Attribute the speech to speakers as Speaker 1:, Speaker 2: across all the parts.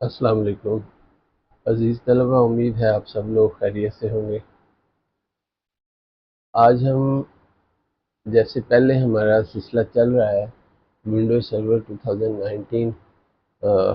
Speaker 1: अस्सलाम वालेकुम अज़ीज़ तलबा, उम्मीद है आप सब लोग खैरियत से होंगे। आज हम जैसे पहले हमारा सिलसिला चल रहा है विंडोज़ सर्वर 2019,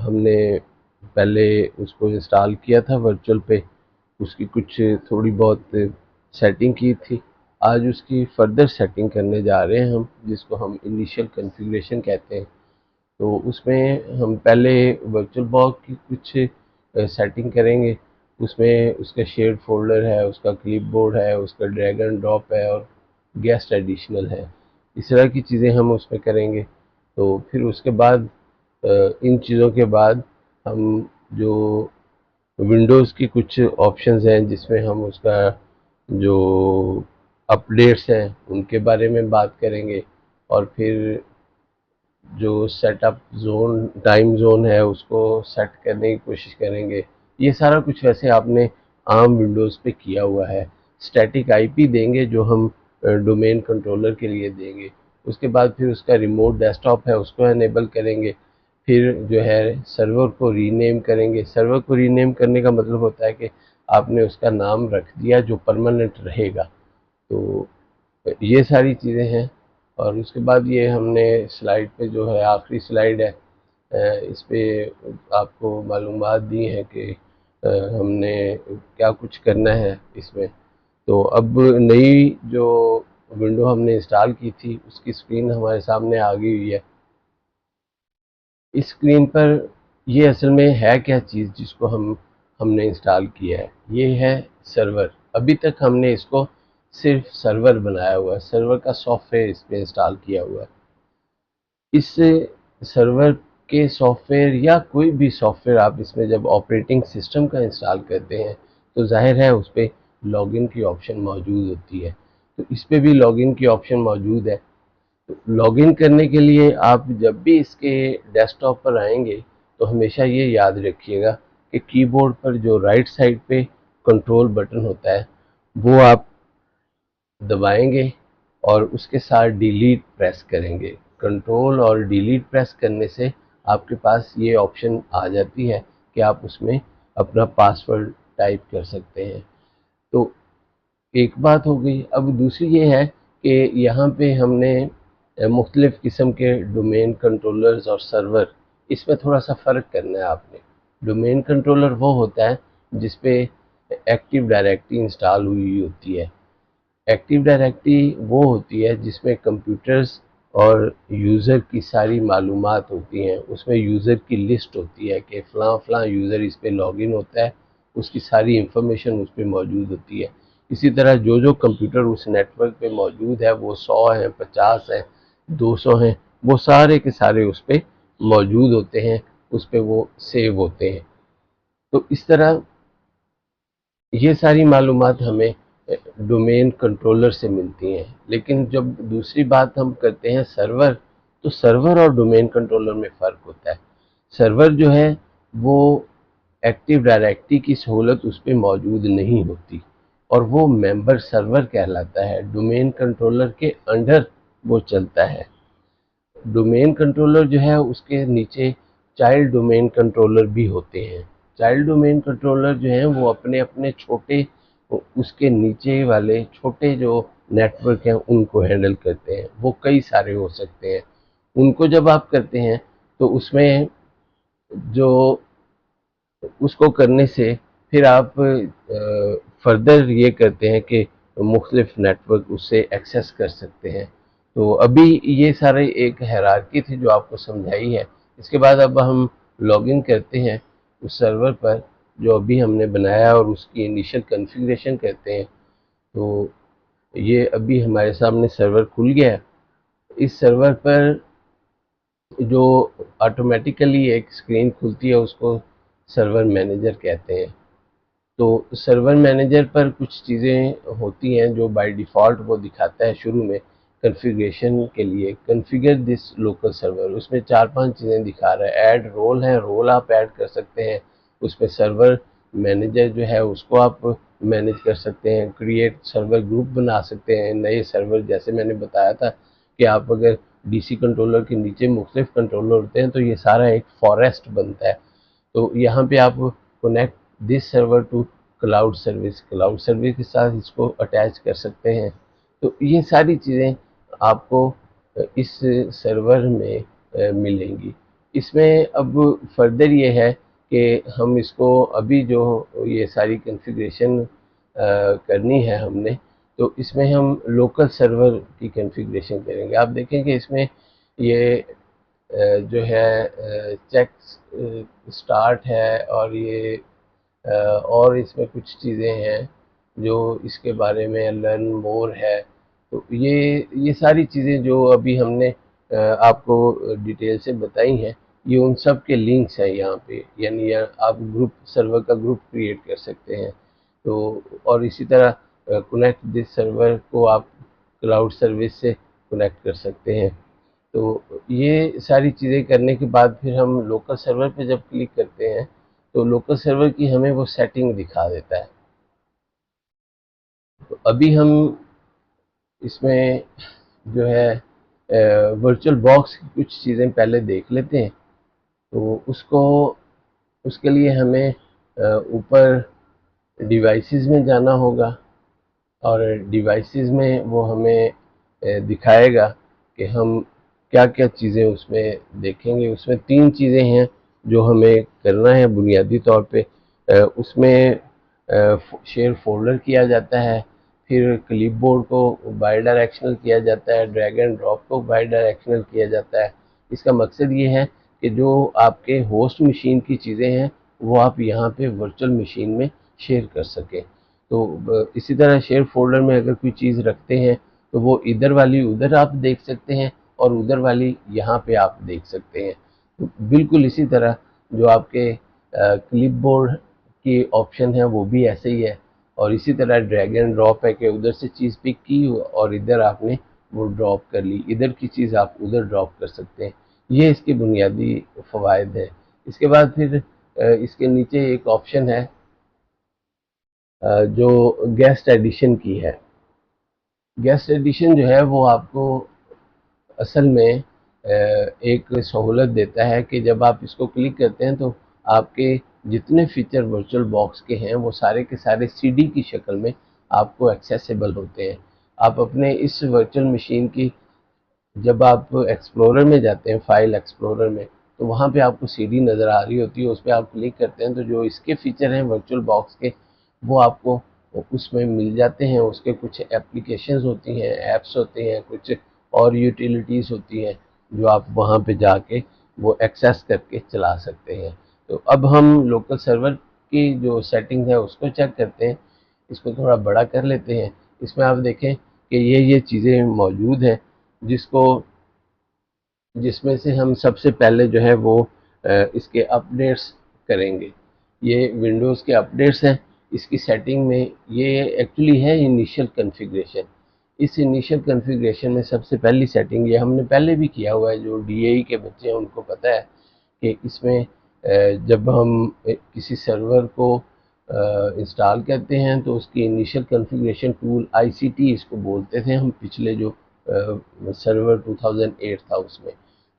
Speaker 1: हमने पहले उसको इंस्टॉल किया था वर्चुअल पे, उसकी कुछ थोड़ी बहुत सेटिंग की थी। आज उसकी फर्दर सेटिंग करने जा रहे हैं हम, जिसको हम इनिशियल कॉन्फ़िगरेशन कहते हैं। तो उसमें हम पहले वर्चुअल बॉक्स की कुछ सेटिंग करेंगे। उसमें उसका शेयर्ड फ़ोल्डर है, उसका क्लिपबोर्ड है, उसका ड्रैग एंड ड्रॉप है और गेस्ट एडिशनल है। इस तरह की चीज़ें हम उसमें करेंगे। तो फिर उसके बाद इन चीज़ों के बाद हम जो विंडोज़ की कुछ ऑप्शंस हैं जिसमें हम उसका जो अपडेट्स हैं उनके बारे में बात करेंगे, और फिर जो सेटअप जोन टाइम जोन है उसको सेट करने की कोशिश करेंगे। ये सारा कुछ वैसे आपने आम विंडोज़ पे किया हुआ है। स्टैटिक आईपी देंगे जो हम डोमेन कंट्रोलर के लिए देंगे। उसके बाद फिर उसका रिमोट डेस्कटॉप है उसको एनेबल करेंगे। फिर जो है सर्वर को रीनेम करेंगे। सर्वर को रीनेम करने का मतलब होता है कि आपने उसका नाम रख दिया जो परमानेंट रहेगा। तो ये सारी चीज़ें हैं। और उसके बाद ये हमने स्लाइड पे जो है आखिरी स्लाइड है, इस पे आपको मालूमात दी हैं कि हमने क्या कुछ करना है इसमें। तो अब नई जो विंडो हमने इंस्टॉल की थी उसकी स्क्रीन हमारे सामने आ गई हुई है। इस स्क्रीन पर ये असल में है क्या चीज़ जिसको हमने इंस्टॉल किया है। ये है सर्वर। अभी तक हमने इसको सिर्फ सर्वर बनाया हुआ है, सर्वर का सॉफ्टवेयर इस पे इंस्टॉल किया हुआ है। इस सर्वर के सॉफ्टवेयर या कोई भी सॉफ्टवेयर आप इसमें जब ऑपरेटिंग सिस्टम का इंस्टॉल करते हैं तो जाहिर है उस पर लॉगिन की ऑप्शन मौजूद होती है। तो इस पे भी लॉगिन की ऑप्शन मौजूद है। लॉगिन करने के लिए आप जब भी इसके डेस्कटॉप पर आएंगे तो हमेशा ये याद रखिएगा कि कीबोर्ड पर जो राइट साइड पे कंट्रोल बटन होता है वो आप दबाएंगे और उसके साथ डिलीट प्रेस करेंगे। कंट्रोल और डिलीट प्रेस करने से आपके पास ये ऑप्शन आ जाती है कि आप उसमें अपना पासवर्ड टाइप कर सकते हैं। तो एक बात हो गई। अब दूसरी ये है कि यहाँ पे हमने मुख्तलिफ़ किस्म के डोमेन कंट्रोलर्स और सर्वर, इसमें थोड़ा सा फ़र्क करना है आपने। डोमेन कंट्रोलर वो होता है जिस पे एक्टिव डायरेक्टरी इंस्टॉल हुई होती है। एक्टिव डायरेक्टरी वो होती है जिसमें कंप्यूटर्स और यूज़र की सारी मालूमात होती हैं। उसमें यूज़र की लिस्ट होती है कि फ़लाँ फ़लाँ यूज़र इस पे लॉगिन होता है, उसकी सारी इंफॉर्मेशन उस पे मौजूद होती है। इसी तरह जो जो कंप्यूटर उस नेटवर्क पे मौजूद है वो 100 हैं, 50 हैं, 200 हैं, वो सारे के सारे उस पे मौजूद होते हैं, उस पे वो सेव होते हैं। तो इस तरह ये सारी मालूमात हमें डोमेन कंट्रोलर से मिलती हैं। लेकिन जब दूसरी बात हम करते हैं सर्वर, तो सर्वर और डोमेन कंट्रोलर में फ़र्क होता है। सर्वर जो है वो एक्टिव डायरेक्टरी की सहूलत उस पे मौजूद नहीं होती और वो मेंबर सर्वर कहलाता है। डोमेन कंट्रोलर के अंडर वो चलता है। डोमेन कंट्रोलर जो है उसके नीचे चाइल्ड डोमेन कंट्रोलर भी होते हैं। चाइल्ड डोमेन कंट्रोलर जो हैं वो अपने अपने छोटे, उसके नीचे वाले छोटे जो नेटवर्क हैं उनको हैंडल करते हैं। वो कई सारे हो सकते हैं। उनको जब आप करते हैं तो उसमें जो उसको करने से फिर आप फर्दर ये करते हैं कि मुख्तलिफ नेटवर्क उससे एक्सेस कर सकते हैं। तो अभी ये सारे एक हायरार्की थी जो आपको समझाई है। इसके बाद अब हम लॉगिन करते हैं उस सर्वर पर जो अभी हमने बनाया और उसकी इनिशियल कॉन्फ़िगरेशन करते हैं। तो ये अभी हमारे सामने सर्वर खुल गया है। इस सर्वर पर जो ऑटोमेटिकली एक स्क्रीन खुलती है उसको सर्वर मैनेजर कहते हैं। तो सर्वर मैनेजर पर कुछ चीज़ें होती हैं जो बाय डिफ़ॉल्ट वो दिखाता है शुरू में कॉन्फ़िगरेशन के लिए। कॉन्फ़िगर दिस लोकल सर्वर, उसमें 4-5 चीज़ें दिखा रहा है। ऐड रोल है, रोल आप ऐड कर सकते हैं। उसमें सर्वर मैनेजर जो है उसको आप मैनेज कर सकते हैं। क्रिएट सर्वर ग्रुप बना सकते हैं नए सर्वर। जैसे मैंने बताया था कि आप अगर डीसी कंट्रोलर के नीचे मुख्तलिफ कंट्रोलर होते हैं तो ये सारा एक फॉरेस्ट बनता है। तो यहाँ पे आप connect this server to cloud service के साथ इसको अटैच कर सकते हैं। तो ये सारी चीज़ें आपको इस सर्वर में मिलेंगी। इसमें अब फर्दर ये है कि हम इसको अभी जो ये सारी कॉन्फ़िगरेशन करनी है हमने, तो इसमें हम लोकल सर्वर की कॉन्फ़िगरेशन करेंगे। आप देखेंगे इसमें ये जो है चेक स्टार्ट है, और ये और इसमें कुछ चीज़ें हैं जो इसके बारे में लर्न मोर है। तो ये सारी चीज़ें जो अभी हमने आपको डिटेल से बताई हैं, ये उन सब के लिंक्स हैं यहाँ पे, यानी आप ग्रुप सर्वर का ग्रुप क्रिएट कर सकते हैं। तो और इसी तरह कनेक्ट दिस सर्वर को आप क्लाउड सर्विस से कनेक्ट कर सकते हैं। तो ये सारी चीज़ें करने के बाद फिर हम लोकल सर्वर पे जब क्लिक करते हैं तो लोकल सर्वर की हमें वो सेटिंग दिखा देता है। तो अभी हम इसमें जो है वर्चुअल बॉक्स की कुछ चीज़ें पहले देख लेते हैं। तो उसके लिए हमें ऊपर डिवाइसेस में जाना होगा, और डिवाइसेस में वो हमें दिखाएगा कि हम क्या क्या चीज़ें उसमें देखेंगे। उसमें 3 चीज़ें हैं जो हमें करना है बुनियादी तौर पे। उसमें शेयर फोल्डर किया जाता है, फिर क्लिपबोर्ड को बाई डायरेक्शनल किया जाता है, ड्रैग एंड ड्रॉप को बाई डायरेक्शनल किया जाता है। इसका मकसद ये है कि जो आपके होस्ट मशीन की चीज़ें हैं वो आप यहाँ पे वर्चुअल मशीन में शेयर कर सकें। तो इसी तरह शेयर फोल्डर में अगर कोई चीज़ रखते हैं तो वो इधर वाली उधर आप देख सकते हैं, और उधर वाली यहाँ पे आप देख सकते हैं। तो बिल्कुल इसी तरह जो आपके क्लिपबोर्ड की ऑप्शन है वो भी ऐसे ही है, और इसी तरह ड्रैग एंड ड्रॉप है कि उधर से चीज़ पिक की और इधर आपने वो ड्रॉप कर ली, इधर की चीज़ आप उधर ड्रॉप कर सकते हैं। ये इसके बुनियादी फ़वाइद हैं। इसके बाद फिर इसके नीचे एक ऑप्शन है जो गेस्ट एडिशन की है। गेस्ट एडिशन जो है वो आपको असल में एक सहूलत देता है कि जब आप इसको क्लिक करते हैं तो आपके जितने फीचर वर्चुअल बॉक्स के हैं वो सारे के सारे सीडी की शक्ल में आपको एक्सेसिबल होते हैं। आप अपने इस वर्चुअल मशीन की जब आप एक्सप्लोरर में जाते हैं, फाइल एक्सप्लोरर में, तो वहाँ पे आपको सीडी नज़र आ रही होती है। उस पर आप क्लिक करते हैं तो जो इसके फीचर हैं वर्चुअल बॉक्स के वो आपको उसमें मिल जाते हैं। उसके कुछ एप्लीकेशंस होती हैं, ऐप्स होते हैं, कुछ और यूटिलिटीज़ होती हैं जो आप वहाँ पे जाके वो एक्सेस करके चला सकते हैं। तो अब हम लोकल सर्वर की जो सेटिंग है उसको चेक करते हैं। इसको थोड़ा बड़ा कर लेते हैं। इसमें आप देखें कि ये चीज़ें मौजूद हैं जिसको जिसमें से हम सबसे पहले जो है वो इसके अपडेट्स करेंगे। ये विंडोज़ के अपडेट्स हैं। इसकी सेटिंग में ये एक्चुअली है इनिशियल कॉन्फ़िगरेशन। इस इनिशियल कॉन्फ़िगरेशन में सबसे पहली सेटिंग ये हमने पहले भी किया हुआ है, जो डीएई के बच्चे हैं उनको पता है कि इसमें जब हम किसी सर्वर को इंस्टॉल करते हैं तो उसकी इनिशियल कॉन्फ़िगरेशन टूल आईसीटी इसको बोलते थे हम, पिछले जो सर्वर 2008 था उसमें।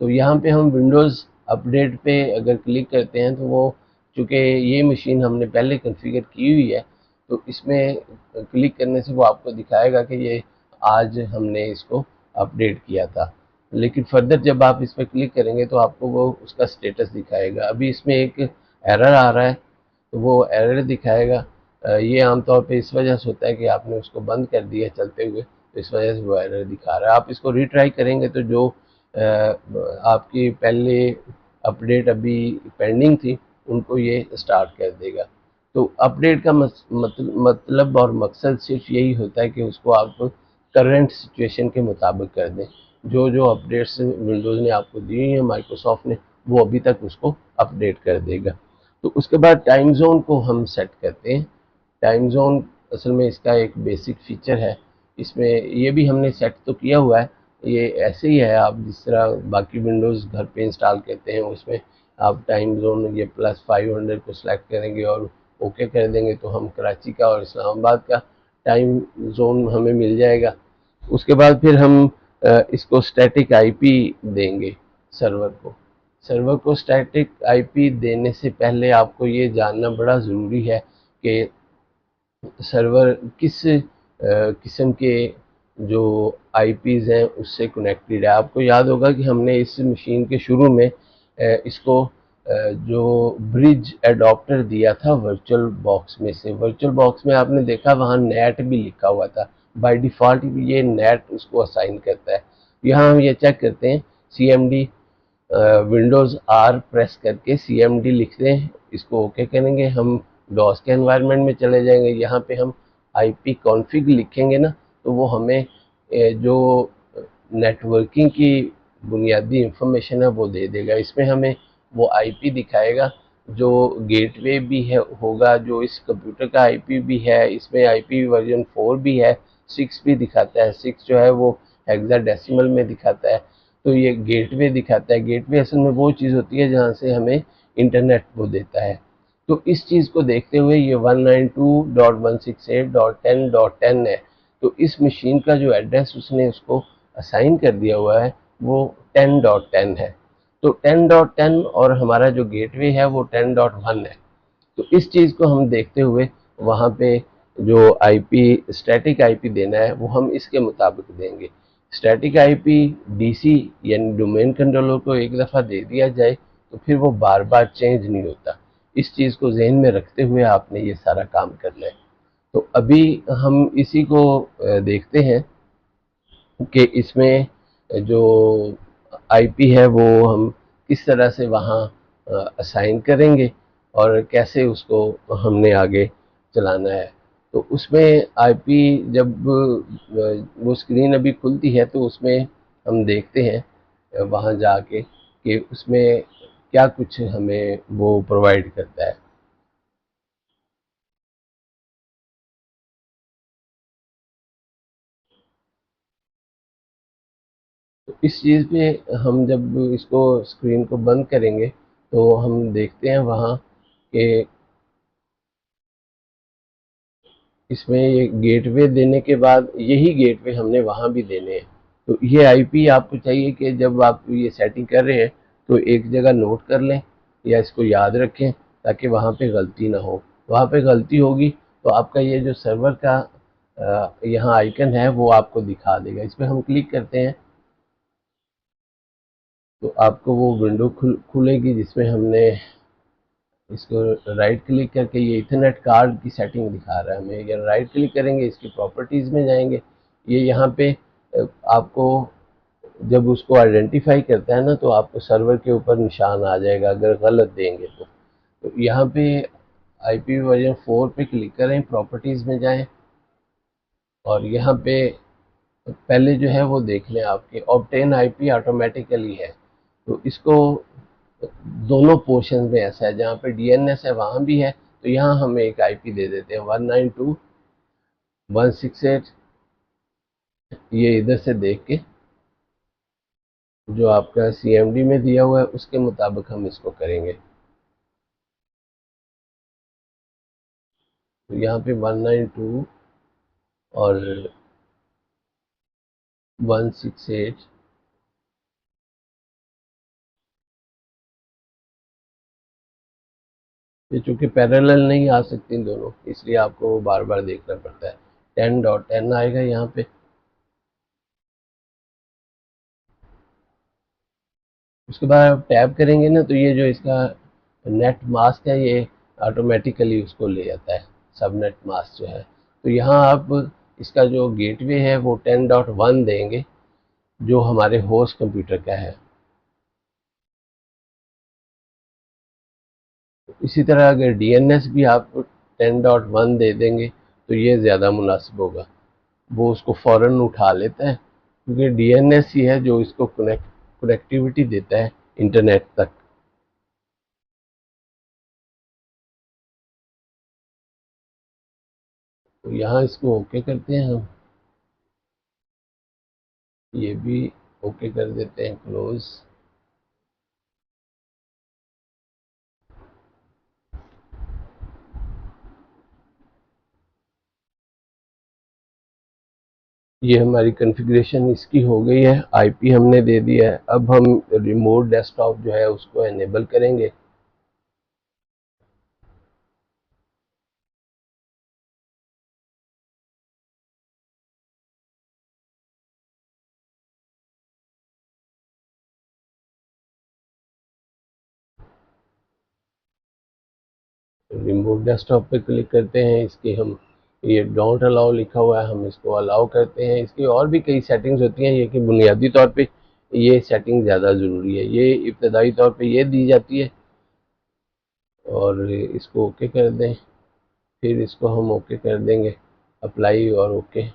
Speaker 1: तो यहाँ पे हम विंडोज़ अपडेट पे अगर क्लिक करते हैं तो वो चूँकि ये मशीन हमने पहले कॉन्फ़िगर की हुई है तो इसमें क्लिक करने से वो आपको दिखाएगा कि ये आज हमने इसको अपडेट किया था। लेकिन फर्दर जब आप इस पर क्लिक करेंगे तो आपको वो उसका स्टेटस दिखाएगा। अभी इसमें एक एरर आ रहा है तो वो एरर दिखाएगा। ये आमतौर पे इस वजह से होता है कि आपने उसको बंद कर दिया चलते हुए, तो इस वजह से वो एरर दिखा रहा है। आप इसको रीट्राई करेंगे तो जो आपकी पहले अपडेट अभी पेंडिंग थी उनको ये स्टार्ट कर देगा। तो अपडेट का मतलब और मकसद सिर्फ यही होता है कि उसको आप करंट सिचुएशन के मुताबिक कर दें। जो अपडेट्स विंडोज़ ने आपको दी हैं, माइक्रोसॉफ्ट ने, वो अभी तक उसको अपडेट कर देगा। तो उसके बाद टाइम जोन को हम सेट करते हैं। टाइम जोन असल में इसका एक बेसिक फीचर है। इसमें ये भी हमने सेट तो किया हुआ है, ये ऐसे ही है। आप जिस तरह बाकी विंडोज़ घर पे इंस्टॉल करते हैं उसमें आप टाइम जोन ये +500 को सिलेक्ट करेंगे और ओके कर देंगे तो हम कराची का और इस्लामाबाद का टाइम जोन हमें मिल जाएगा। उसके बाद फिर हम इसको स्टैटिक आईपी देंगे सर्वर को। सर्वर को स्टैटिक आईपी देने से पहले आपको ये जानना बड़ा ज़रूरी है कि सर्वर किस किस्म के जो आईपीज़ हैं उससे कनेक्टेड है। आपको याद होगा कि हमने इस मशीन के शुरू में इसको जो ब्रिज एडाप्टर दिया था वर्चुअल बॉक्स में से। वर्चुअल बॉक्स में आपने देखा वहाँ नेट भी लिखा हुआ था, बाय डिफ़ॉल्ट ये नेट उसको असाइन करता है। यहाँ हम ये चेक करते हैं, CMD विंडोज़ आर प्रेस करके CMD लिखते हैं, इसको ओके करेंगे। हम डॉस के एनवायरनमेंट में चले जाएंगे, यहाँ पे हम IP कॉन्फ़िग लिखेंगे ना, तो वो हमें जो नेटवर्किंग की बुनियादी इंफॉर्मेशन है वो दे देगा। इसमें हमें वो IP दिखाएगा जो गेटवे भी है होगा, जो इस कंप्यूटर का IP भी है, इसमें IP वर्जन 4 भी है, 6 भी दिखाता है। 6 जो है वो हेक्साडेसिमल में दिखाता है। तो ये गेटवे दिखाता है। गेटवे असल में वो चीज़ होती है जहाँ से हमें इंटरनेट वो देता है। तो इस चीज़ को देखते हुए ये 192.168.10.10 है। तो इस मशीन का जो एड्रेस उसने उसको असाइन कर दिया हुआ है वो 10.10 है। तो 10.10 और हमारा जो गेटवे है वो 10.1 है। तो इस चीज़ को हम देखते हुए वहाँ पे जो आईपी स्टैटिक आईपी देना है वो हम इसके मुताबिक देंगे। स्टैटिक आईपी डीसी यानी डोमेन कंट्रोलर को एक दफ़ा दे दिया जाए तो फिर वो बार बार चेंज नहीं होता। इस चीज़ को जहन में रखते हुए आपने ये सारा काम करना है। तो अभी हम इसी को देखते हैं कि इसमें जो आईपी है वो हम किस तरह से वहाँ असाइन करेंगे और कैसे उसको हमने आगे चलाना है। तो उसमें आईपी जब वो स्क्रीन अभी खुलती है तो उसमें हम देखते हैं वहाँ जाके कि उसमें क्या कुछ हमें वो प्रोवाइड करता है। तो इस चीज़ पे हम जब इसको स्क्रीन को बंद करेंगे तो हम देखते हैं वहाँ कि इसमें ये गेटवे देने के बाद यही गेटवे हमने वहाँ भी देने हैं। तो ये आईपी आपको चाहिए कि जब आप ये सेटिंग कर रहे हैं तो एक जगह नोट कर लें या इसको याद रखें ताकि वहाँ पे गलती ना हो। वहाँ पे गलती होगी तो आपका ये जो सर्वर का यहाँ आइकन है वो आपको दिखा देगा। इस पर हम क्लिक करते हैं तो आपको वो विंडो खुलेगी जिसमें हमने इसको राइट क्लिक करके ये इथरनेट कार्ड की सेटिंग दिखा रहा है हमें। या राइट क्लिक करेंगे इसकी प्रॉपर्टीज़ में जाएंगे, ये यहाँ पे आपको जब उसको आइडेंटिफाई करता है ना तो आपको सर्वर के ऊपर निशान आ जाएगा अगर गलत देंगे तो यहाँ पे IP वर्जन 4 पे क्लिक करें, प्रॉपर्टीज़ में जाएं और यहाँ पे पहले जो है वो देख लें आपके ऑब्टेन IP ऑटोमेटिकली है। तो इसको दोनों पोर्शन में ऐसा है, जहाँ पे DNS है वहाँ भी है। तो यहाँ हम एक IP दे देते हैं 192.168। ये इधर से देख के जो आपका CMD में दिया हुआ है उसके मुताबिक हम इसको करेंगे। तो यहाँ पे 192 और 168 ये चूँकि पैरेलल नहीं आ सकती दोनों, इसलिए आपको बार बार देखना पड़ता है। 10.10 आएगा यहाँ पे। उसके बाद आप टैप करेंगे ना तो ये जो इसका नेट मास्क है ये ऑटोमेटिकली उसको ले जाता है, सबनेट मास्क जो है। तो यहाँ आप इसका जो गेटवे है वो 10.1 देंगे जो हमारे होस्ट कंप्यूटर का है। इसी तरह अगर DNS भी आप 10.1 दे देंगे तो ये ज़्यादा मुनासिब होगा, वो उसको फ़ौरन उठा लेता है क्योंकि DNS ही है जो इसको कनेक्टिविटी देता है इंटरनेट तक। तो यहाँ इसको ओके करते हैं हम, ये भी ओके कर देते हैं, क्लोज। ये हमारी कॉन्फ़िगरेशन इसकी हो गई है, आईपी हमने दे दिया है। अब हम रिमोट डेस्कटॉप जो है उसको एनेबल करेंगे। रिमोट डेस्कटॉप पे क्लिक करते हैं, इसकी हम ये डोंट अलाउ लिखा हुआ है, हम इसको अलाउ करते हैं। इसकी और भी कई सेटिंग्स होती हैं, ये कि बुनियादी तौर पे ये सेटिंग ज़्यादा ज़रूरी है, ये इब्तदाई तौर पे ये दी जाती है। और इसको ओके कर दें, फिर इसको हम ओके कर देंगे, अप्लाई और ओके।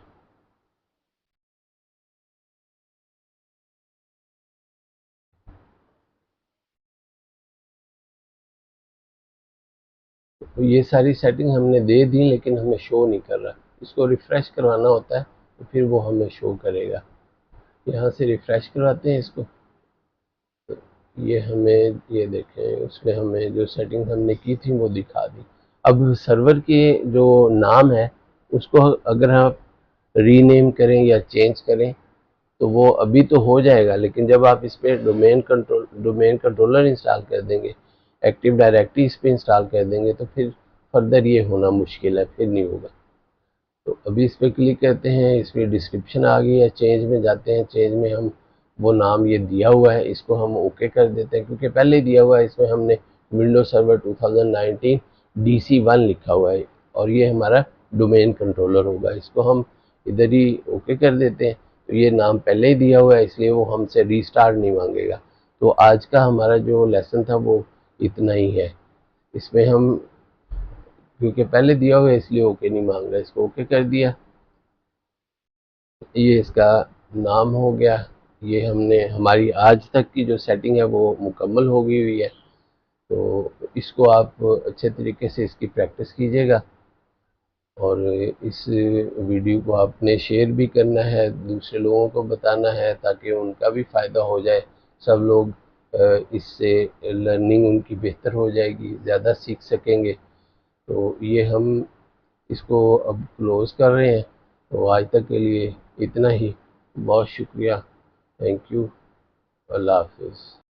Speaker 1: तो ये सारी सेटिंग हमने दे दी, लेकिन हमें शो नहीं कर रहा। इसको रिफ़्रेश करवाना होता है, तो फिर वो हमें शो करेगा। यहाँ से रिफ़्रेश करवाते हैं इसको। तो ये हमें, ये देखें, उसमें हमें जो सेटिंग हमने की थी वो दिखा दी। अब सर्वर के जो नाम है उसको अगर आप रीनेम करें या चेंज करें तो वो अभी तो हो जाएगा, लेकिन जब आप इस पर डोमेन कंट्रोलर इंस्टॉल कर देंगे, एक्टिव डायरेक्टरी इस पर इंस्टॉल कर देंगे, तो फिर फर्दर ये होना मुश्किल है, फिर नहीं होगा। तो अभी इस पर क्लिक करते हैं, इस पर डिस्क्रिप्शन आ गई है, चेंज में जाते हैं। चेंज में हम वो नाम ये दिया हुआ है, इसको हम ओके कर देते हैं, क्योंकि पहले दिया हुआ है इसमें हमने विंडोज सर्वर 2019 DC1 लिखा हुआ है, और ये हमारा डोमेन कंट्रोलर होगा। इसको हम इधर ही ओके कर देते हैं। तो ये नाम पहले ही दिया हुआ है, इसलिए वो हमसे रीस्टार्ट नहीं मांगेगा। तो आज का हमारा जो लेसन था वो इतना ही है। इसमें हम, क्योंकि पहले दिया हुआ है इसलिए ओके नहीं मांग रहा, इसको ओके कर दिया। ये इसका नाम हो गया। ये हमने, हमारी आज तक की जो सेटिंग है वो मुकम्मल हो गई हुई है। तो इसको आप अच्छे तरीके से इसकी प्रैक्टिस कीजिएगा, और इस वीडियो को आपने शेयर भी करना है, दूसरे लोगों को बताना है, ताकि उनका भी फ़ायदा हो जाए। सब लोग इससे लर्निंग उनकी बेहतर हो जाएगी, ज़्यादा सीख सकेंगे। तो ये हम इसको अब क्लोज़ कर रहे हैं। तो आज तक के लिए इतना ही। बहुत शुक्रिया। Thank you. अल्लाह हाफिज़।